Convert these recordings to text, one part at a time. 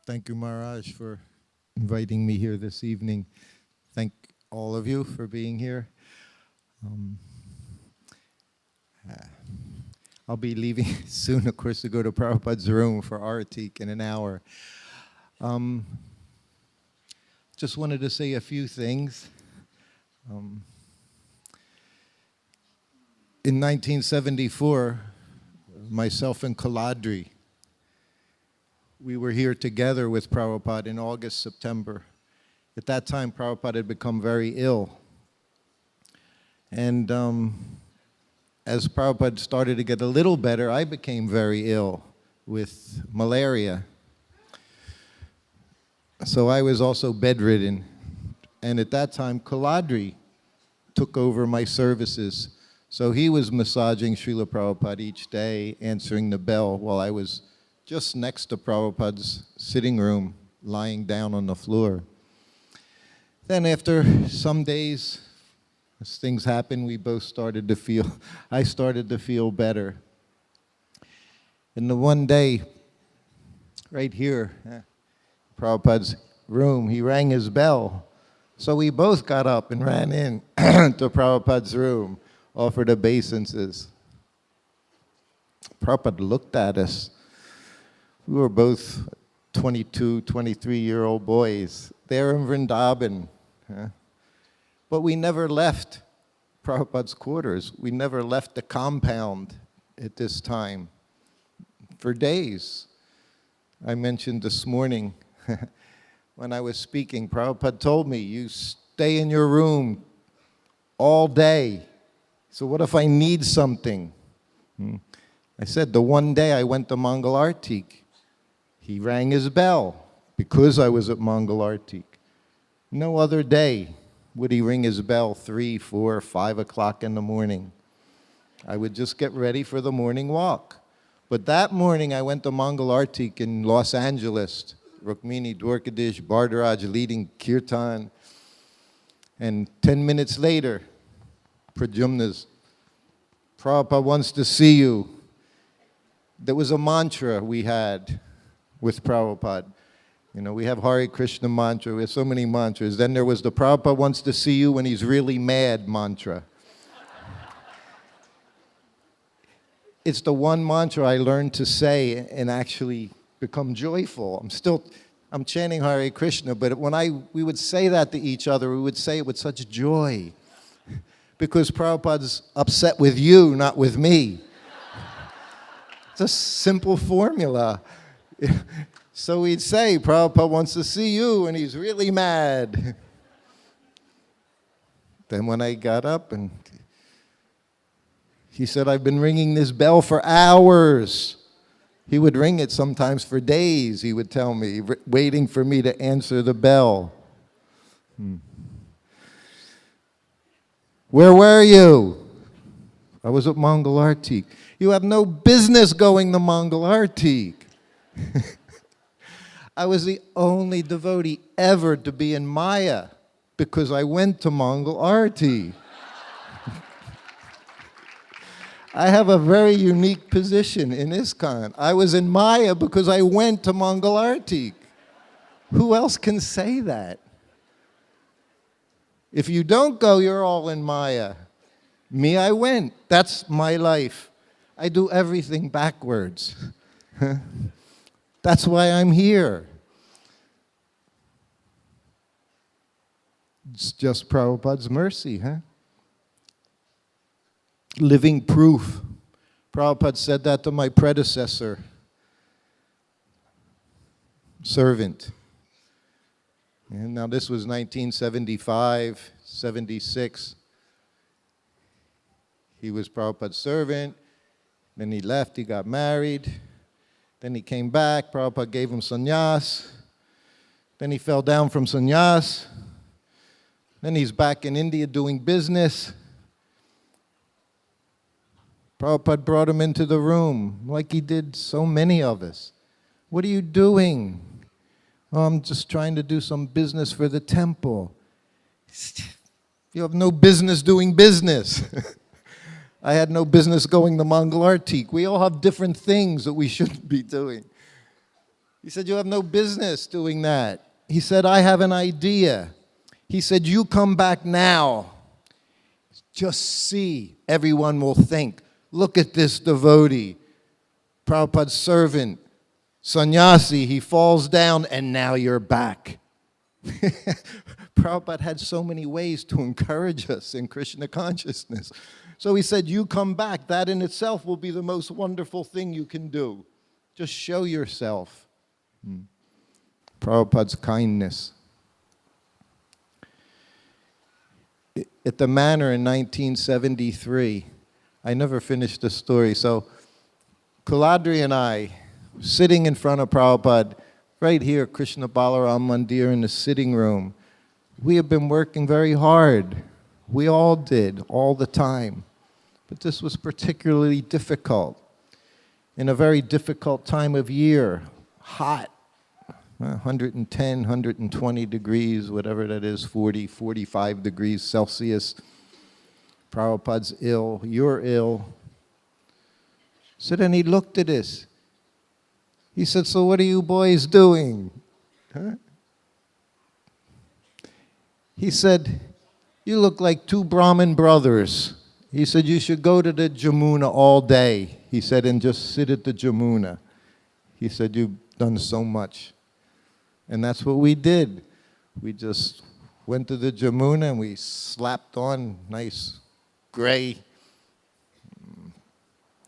Thank you, Maharaj, for inviting me here this evening. Thank all of you for being here. I'll be leaving soon, of course, to go to Prabhupada's room for Aratik in an hour. Just wanted to say a few things. In 1974, myself and Kaladri, we were here together with Prabhupada in August, September. At that time, Prabhupada had become very ill. And as Prabhupada started to get a little better, I became very ill with malaria. So I was also bedridden. And at that time, Kaladri took over my services. So he was massaging Srila Prabhupada each day, answering the bell, while I was just next to Prabhupada's sitting room, lying down on the floor. Then after some days, as things happened, we both started to feel, I started to feel better. And the one day, right here, Prabhupada's room, he rang his bell. So we both got up and ran in to Prabhupada's room, offered obeisances. Prabhupada looked at us. We were both 22, 23-year-old boys there in Vrindavan. But we never left Prabhupada's quarters. We never left the compound at this time for days. I mentioned this morning when I was speaking, Prabhupada told me, you stay in your room all day. So what if I need something? I said, the one day I went to Mangal Artik, he rang his bell because I was at Mangal Artik. No other day would he ring his bell 3, 4, 5 o'clock in the morning. I would just get ready for the morning walk. But that morning I went to Mangal Artik in Los Angeles, Rukmini, Dwarkadish, Bardaraj leading kirtan. And 10 minutes later, Pradyumna's, Prabhupada wants to see you. There was a mantra we had with Prabhupada. You know, we have Hare Krishna mantra, we have so many mantras. Then there was the Prabhupada wants to see you when he's really mad mantra. It's the one mantra I learned to say and actually become joyful. I'm chanting Hare Krishna, but when we would say that to each other, we would say it with such joy. Because Prabhupada's upset with you, not with me. It's a simple formula. So we'd say, Prabhupada wants to see you, and he's really mad. Then when I got up, and he said, I've been ringing this bell for hours. He would ring it sometimes for days, he would tell me, waiting for me to answer the bell. Where were you? I was at Mangal Artik. You have no business going to Mangal Artik. I was the only devotee ever to be in Maya because I went to Mangal Artik. I have a very unique position in ISKCON. I was in Maya because I went to Mangal Artik. Who else can say that? If you don't go, you're all in Maya. Me, I went. That's my life. I do everything backwards. That's why I'm here. It's just Prabhupada's mercy, huh? Living proof. Prabhupada said that to my predecessor, servant. And now this was 1975, 76. He was Prabhupada's servant. Then he left, he got married. Then he came back, Prabhupada gave him sannyas. Then he fell down from sannyas. Then he's back in India doing business. Prabhupada brought him into the room, like he did so many of us. What are you doing? Oh, I'm just trying to do some business for the temple. You have no business doing business. I had no business going to Mangal Artik. We all have different things that we shouldn't be doing. He said, you have no business doing that. He said, I have an idea. He said, you come back now. Just see, everyone will think, look at this devotee, Prabhupada's servant, sannyasi, he falls down and now you're back. Prabhupada had so many ways to encourage us in Krishna consciousness. So he said, you come back. That in itself will be the most wonderful thing you can do. Just show yourself. Prabhupada's kindness. At the manor in 1973, I never finished the story. So Kuladri and I, sitting in front of Prabhupada, right here, Krishna Balaram Mandir in the sitting room, we have been working very hard. We all did, all the time. But this was particularly difficult. In a very difficult time of year, hot, 110, 120 degrees, whatever that is, 40, 45 degrees Celsius. Prabhupada's ill, you're ill. So then he looked at us. He said, so what are you boys doing? Huh? He said, you look like two Brahmin brothers. He said, you should go to the Jamuna all day. He said, and just sit at the Jamuna. He said, you've done so much. And that's what we did. We just went to the Jamuna and we slapped on nice gray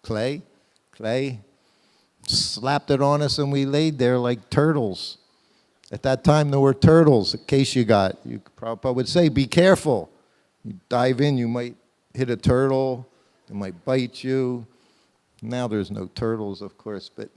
clay, slapped it on us and we laid there like turtles. At that time there were turtles, in case you Prabhupada would say, be careful. You dive in, you might hit a turtle, it might bite you. Now there's no turtles, of course, but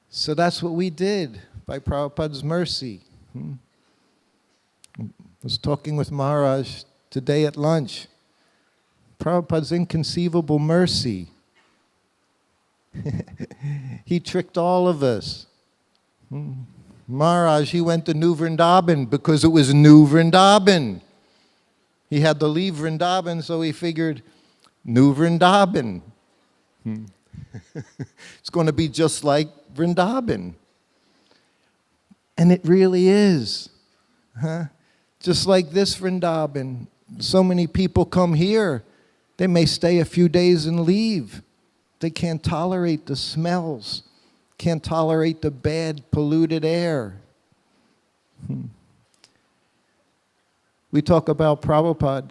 so that's what we did by Prabhupada's mercy. I was talking with Maharaj today at lunch. Prabhupada's inconceivable mercy. He tricked all of us. Maharaj, he went to New Vrindavan because it was New Vrindavan. He had to leave Vrindavan, so he figured, New Vrindavan. It's going to be just like Vrindavan. And it really is. Just like this Vrindavan. So many people come here. They may stay a few days and leave. They can't tolerate the smells, can't tolerate the bad, polluted air. We talk about Prabhupada.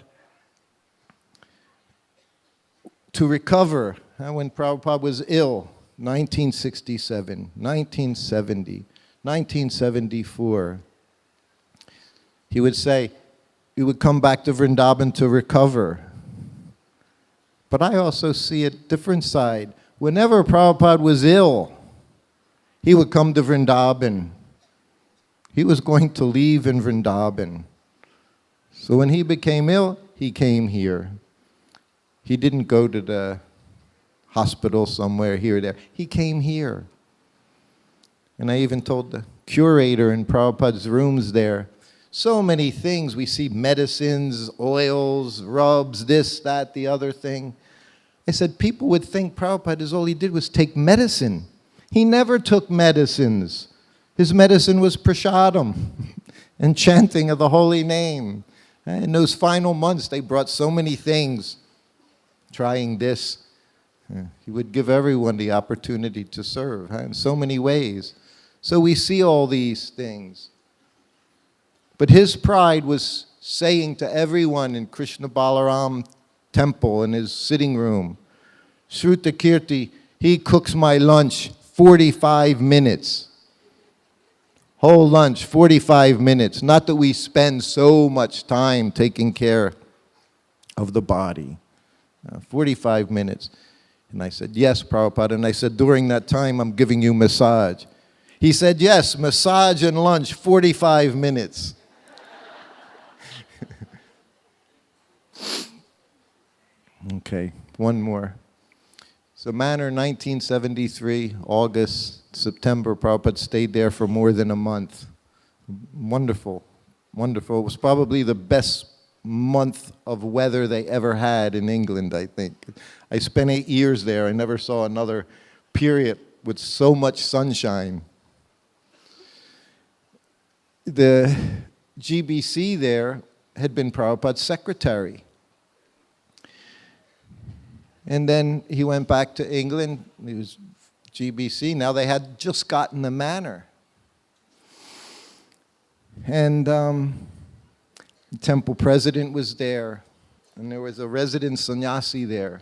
To recover, when Prabhupada was ill, 1967, 1970, 1974, he would say, he would come back to Vrindavan to recover. But I also see a different side. Whenever Prabhupada was ill, he would come to Vrindavan. He was going to leave in Vrindavan. So when he became ill, he came here. He didn't go to the hospital somewhere here or there. He came here. And I even told the curator in Prabhupada's rooms there, so many things. We see medicines, oils, rubs, this, that, the other thing. I said, people would think Prabhupada, all he did was take medicine. He never took medicines. His medicine was prasadam and chanting of the holy name. In those final months, they brought so many things, trying this. He would give everyone the opportunity to serve in so many ways. So we see all these things. But his pride was saying to everyone in Krishna Balaram temple in his sitting room, Shrutakirti, he cooks my lunch 45 minutes. Whole lunch, 45 minutes. Not that we spend so much time taking care of the body. 45 minutes. And I said, yes, Prabhupada. And I said, during that time, I'm giving you massage. He said, yes, massage and lunch, 45 minutes. Okay, one more. So Manor, 1973, August, September, Prabhupada stayed there for more than a month. Wonderful, wonderful. It was probably the best month of weather they ever had in England, I think. I spent 8 years there. I never saw another period with so much sunshine. the GBC there had been Prabhupada's secretary. And then he went back to England. He was GBC. Now they had just gotten the manor. And the temple president was there. And there was a resident sannyasi there.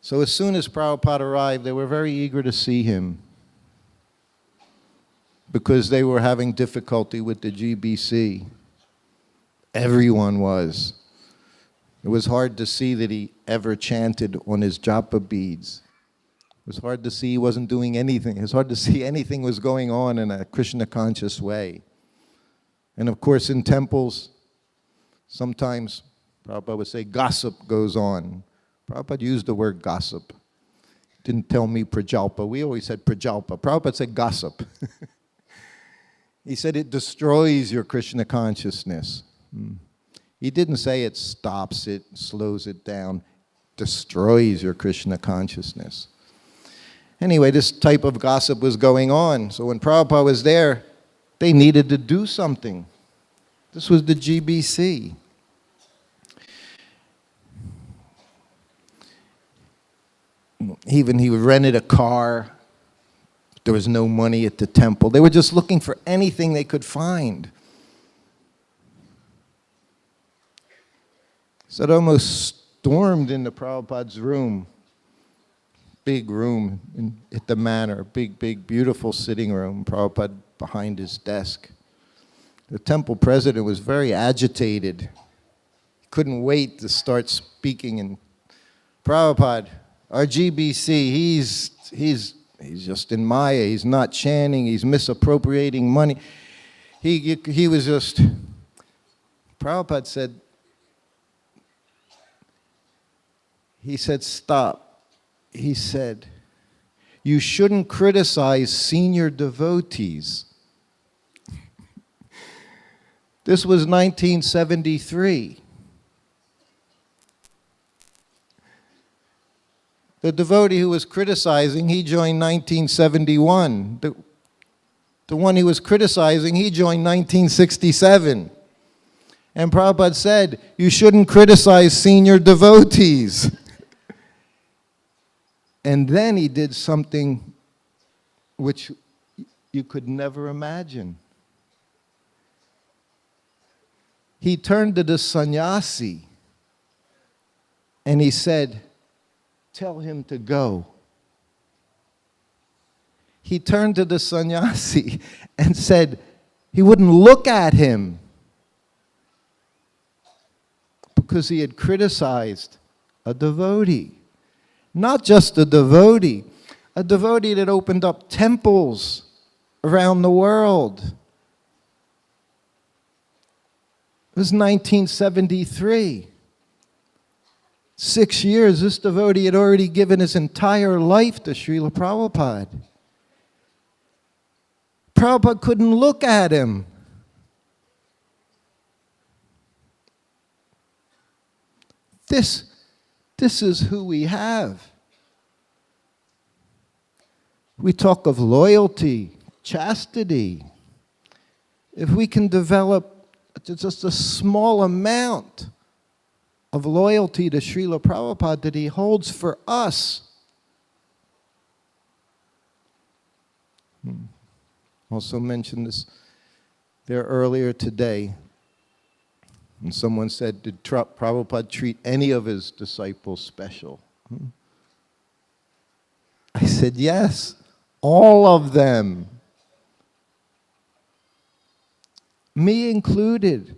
So as soon as Prabhupada arrived, they were very eager to see him, because they were having difficulty with the GBC. Everyone was. It was hard to see that he ever chanted on his japa beads. It was hard to see he wasn't doing anything. It was hard to see anything was going on in a Krishna conscious way. And of course in temples, sometimes Prabhupada would say gossip goes on. Prabhupada used the word gossip. Didn't tell me prajalpa. We always said prajalpa. Prabhupada said gossip. He said it destroys your Krishna consciousness. He didn't say it stops it, slows it down, destroys your Krishna consciousness. Anyway, this type of gossip was going on. So when Prabhupada was there, they needed to do something. This was the GBC. Even he rented a car. There was no money at the temple. They were just looking for anything they could find. So it almost stormed into Prabhupada's room. Big room at the manor. Big, beautiful sitting room. Prabhupada behind his desk. The temple president was very agitated. He couldn't wait to start speaking. And Prabhupada, our GBC, he's just in Maya. He's not chanting. He's misappropriating money. He was just. Prabhupada said. He said, stop. He said, you shouldn't criticize senior devotees. This was 1973. The devotee who was criticizing, he joined 1971. The one he was criticizing, he joined 1967. And Prabhupada said, you shouldn't criticize senior devotees. And then he did something which you could never imagine. He turned to the sannyasi and he said, tell him to go. He turned to the sannyasi and said, he wouldn't look at him because he had criticized a devotee. Not just a devotee that opened up temples around the world. It was 1973. 6 years, this devotee had already given his entire life to Srila Prabhupada. Prabhupada couldn't look at him. This is who we have. We talk of loyalty, chastity. If we can develop just a small amount of loyalty to Srila Prabhupada that he holds for us. Also mentioned this there earlier today. And someone said, did Prabhupada treat any of his disciples special? I said, yes, all of them. Me included.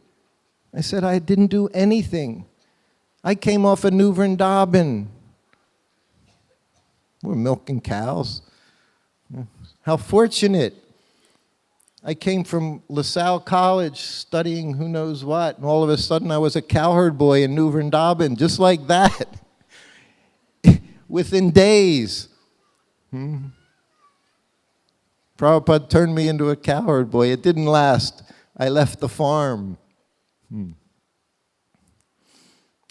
I said, I didn't do anything. I came off a New Vrindavan. We're milking cows. How fortunate. I came from LaSalle College studying who knows what, and all of a sudden I was a cowherd boy in New Vrindavan, just like that, within days. Prabhupada turned me into a cowherd boy. It didn't last. I left the farm.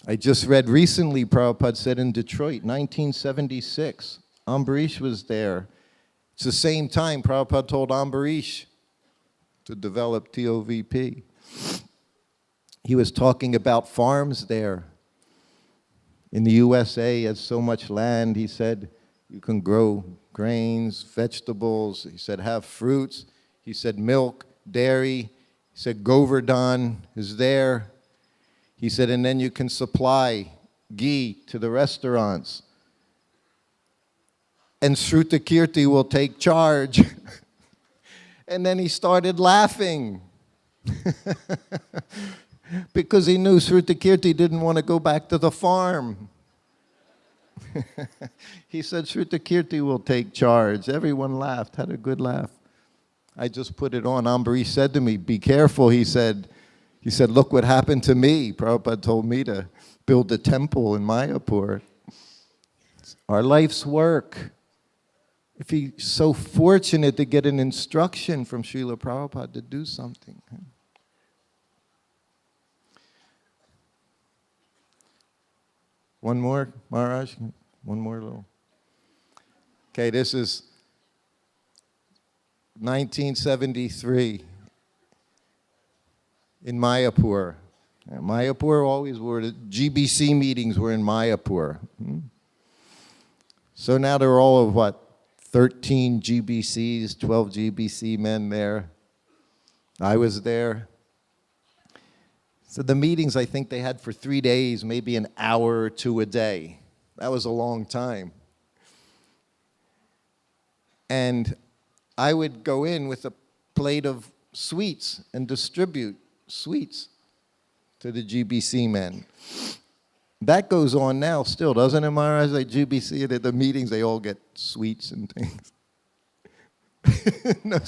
I just read recently, Prabhupada said in Detroit, 1976, Ambarish was there. It's the same time Prabhupada told Ambarish, to develop TOVP. He was talking about farms there. In the USA, has so much land, he said, you can grow grains, vegetables. He said, have fruits. He said, milk, dairy. He said, Govardhan is there. He said, and then you can supply ghee to the restaurants. And Shrutakirti will take charge. And then he started laughing. Because he knew Shrutakirti didn't want to go back to the farm. He said, Shrutakirti will take charge. Everyone laughed, had a good laugh. I just put it on. Ambarish said to me, be careful, he said, look what happened to me. Prabhupada told me to build a temple in Mayapur. Our life's work. If he's so fortunate to get an instruction from Srila Prabhupada to do something. One more, Maharaj? One more little. Okay, this is 1973 in Mayapur. Mayapur always were, the GBC meetings were in Mayapur. So now there are all of what, 13 GBCs, 12 GBC men there. I was there. So the meetings, I think they had for 3 days, maybe an hour or two a day. That was a long time. And I would go in with a plate of sweets and distribute sweets to the GBC men. That goes on now still, doesn't it, Maharaj? Like GBC, at the meetings, they all get sweets and things. No.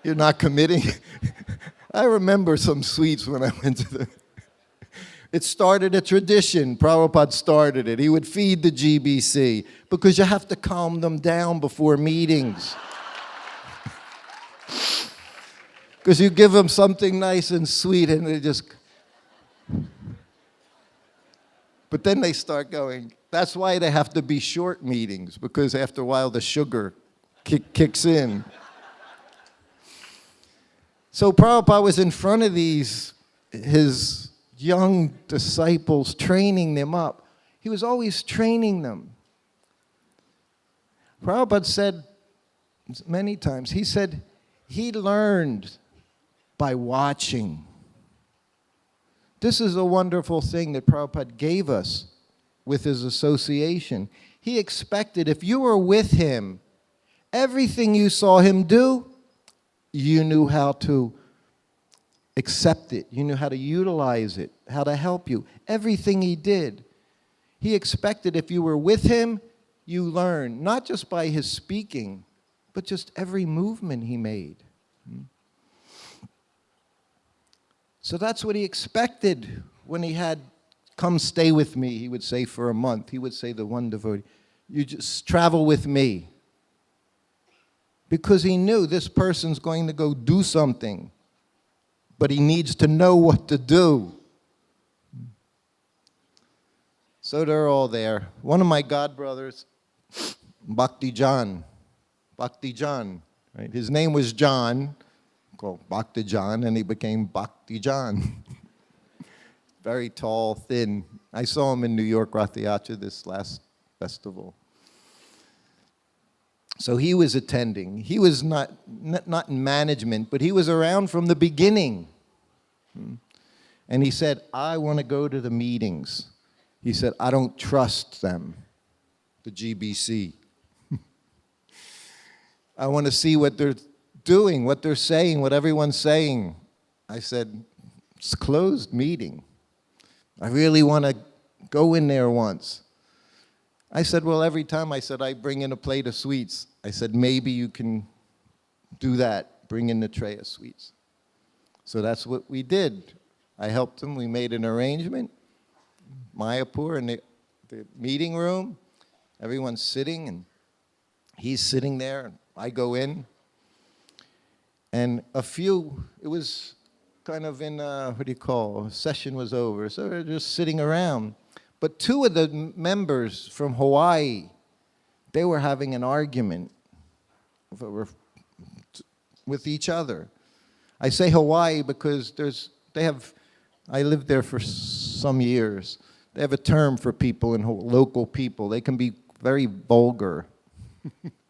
You're not committing? I remember some sweets when I went to the... It started a tradition. Prabhupada started it. He would feed the GBC because you have to calm them down before meetings. Because you give them something nice and sweet and they just... But then they start going. That's why they have to be short meetings, because after a while the sugar kicks in. So Prabhupada was in front of his young disciples, training them up. He was always training them. Prabhupada said many times, he said he learned by watching. This is a wonderful thing that Prabhupada gave us with his association. He expected if you were with him, everything you saw him do, you knew how to accept it. You knew how to utilize it, how to help you. Everything he did. He expected if you were with him, you learned, not just by his speaking, but just every movement he made. So that's what he expected when he had, come stay with me, he would say for a month. He would say the one devotee, you just travel with me. Because he knew this person's going to go do something, but he needs to know what to do. So they're all there. One of my godbrothers, Bhakti John, right? His name was John, called Bhakti John, and he became Bhakti John. Very tall, thin. I saw him in New York, Rath Yatra, this last festival. So he was attending. He was not in management, but he was around from the beginning. And he said, I want to go to the meetings. He said, I don't trust them, the GBC. I want to see what they're doing, what they're saying, what everyone's saying. I said, it's a closed meeting. I really want to go in there once. I said, well, every time I bring in a plate of sweets. I said, maybe you can do that, bring in the tray of sweets. So that's what we did. I helped him. We made an arrangement. Mayapur in the meeting room. Everyone's sitting, and he's sitting there, and I go in. And it was kind of in, session was over. So they're just sitting around. But two of the members from Hawaii, they were having an argument. with each other. I say Hawaii because I lived there for some years. They have a term for people and local people. They can be very vulgar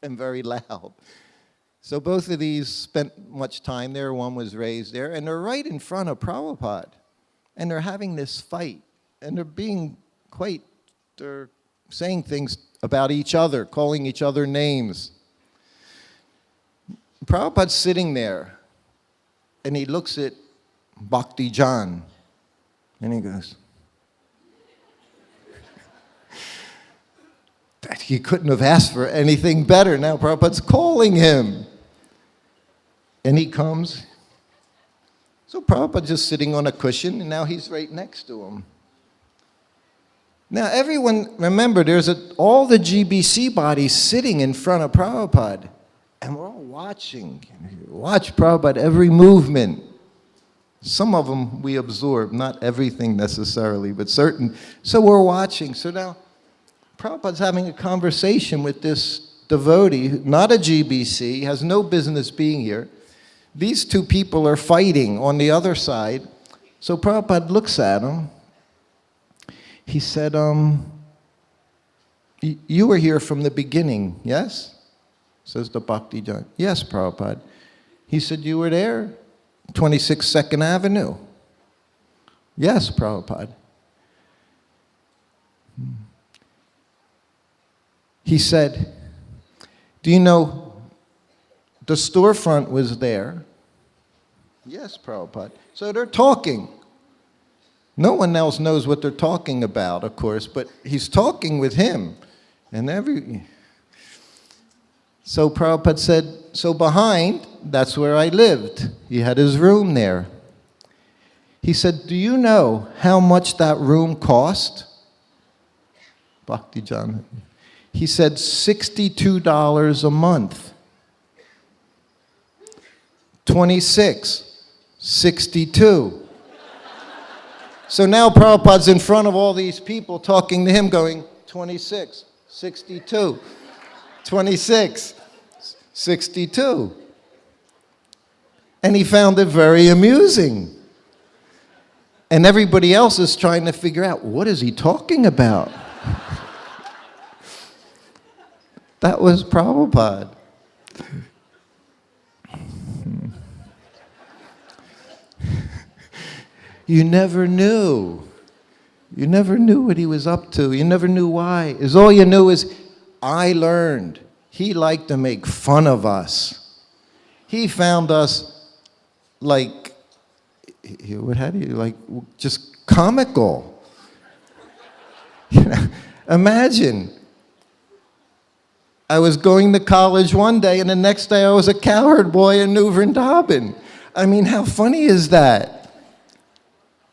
and very loud. So both of these spent much time there. One was raised there, and they're right in front of Prabhupada. And they're having this fight, and they're saying things about each other, calling each other names. Prabhupada's sitting there, and he looks at Bhakti Jan, and he goes, he couldn't have asked for anything better. Now Prabhupada's calling him. And he comes. So Prabhupada's just sitting on a cushion, and now he's right next to him. Now everyone, remember, all the GBC bodies sitting in front of Prabhupada. And we're all watching. Watch Prabhupada, every movement. Some of them we absorb, not everything necessarily, but certain. So we're watching. So now Prabhupada's having a conversation with this devotee, not a GBC, has no business being here. These two people are fighting on the other side. So Prabhupada looks at him. He said, you were here from the beginning, yes? Says the Bhakti Jan. Yes, Prabhupada. He said, you were there? 26 2nd Avenue. Yes, Prabhupada. He said, do you know, the storefront was there? Yes, Prabhupada. So they're talking. No one else knows what they're talking about, of course, but he's talking with him. So Prabhupada said, so behind, that's where I lived. He had his room there. He said, do you know how much that room cost? Bhakti Jan. He said, $62 a month. 26, 62. So now Prabhupada's in front of all these people talking to him going, 26, 62, 26, 62. And he found it very amusing. And everybody else is trying to figure out, what is he talking about? That was Prabhupada. You never knew. You never knew what he was up to. You never knew why. All you knew is, I learned. He liked to make fun of us. He found us just comical. Imagine. I was going to college one day, and the next day I was a cowherd boy in New Vrindavan. I mean, how funny is that?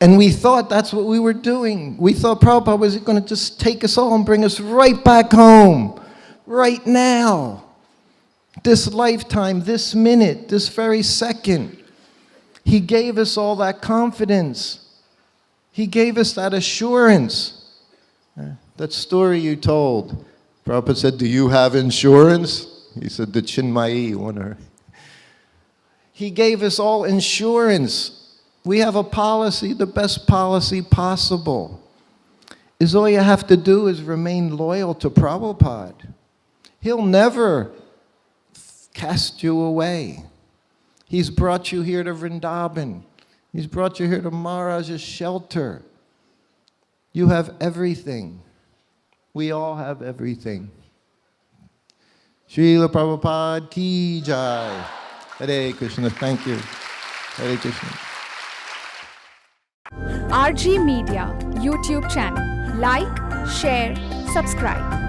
And we thought that's what we were doing. We thought Prabhupada was going to just take us all and bring us right back home, right now. This lifetime, this minute, this very second. He gave us all that confidence. He gave us that assurance. That story you told. Prabhupada said, do you have insurance? He said, the Chinmayi one. He gave us all insurance. We have a policy, the best policy possible. All you have to do is remain loyal to Prabhupada. He'll never cast you away. He's brought you here to Vrindavan. He's brought you here to Maharaj's shelter. You have everything. We all have everything. Srila Prabhupada ki jai. Hare Krishna, thank you. Hare Krishna. RG Media YouTube channel. Like, share, subscribe.